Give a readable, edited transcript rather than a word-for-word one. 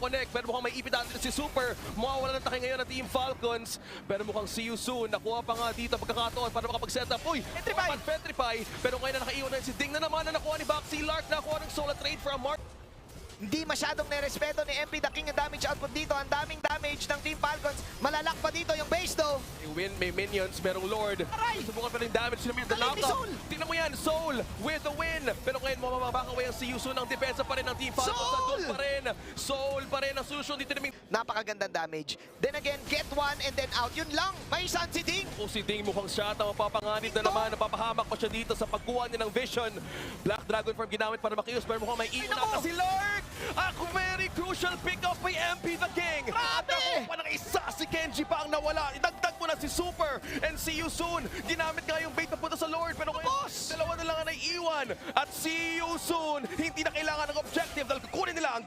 connect. Pero mukhang may ipit natin si Super. Mawawala ng taki ngayon ng Team Falcons. Pero mukhang see you soon. Nakuha pa nga dito pagkakataon para makapag-set up. Uy! Petrify! Pero ngayon na nakaiwan na si Ding na naman na nakuha ni Baxi Lark. Nakuha ng solo trade from Mark. Hindi masyadong nerespeto ni MP The King ang damage output dito. Ang daming damage ng Team Falcons. Malalak pa dito yung base though. May minions, merong Lord. Subukan pa rin damage sila the Galing ni knockup. Soul! Tingnan mo yan, Soul with the win. Pero ngayon mamabakaway ang si Yusun. Ang depensa pa rin ng Team Falcons. Soul! Nandun pa rin. Soul pa rin ang solusyon dito naming. Napakagandang damage. Then again, get one and then out. Yun lang. May isang si Ding. O si Ding mukhang shot ang mapapanganib na naman. Napapahamak pa siya dito sa pagkuha niya ng vision. Black Dragon Form ginamit para makius. Pero mukhang may iwan na si Lark. Ako very crucial pick up by MP The King. Grabe! Nakuha ng isa si Kenji pa ang nawala. Idagdag mo na si Super and see you soon. Ginamit nga yung bait na punta sa Lord. Pero ngayon, dalawa na lang ang naiiwan. At see you soon. Hindi na kailangan ng objective dahil kukunin nila ang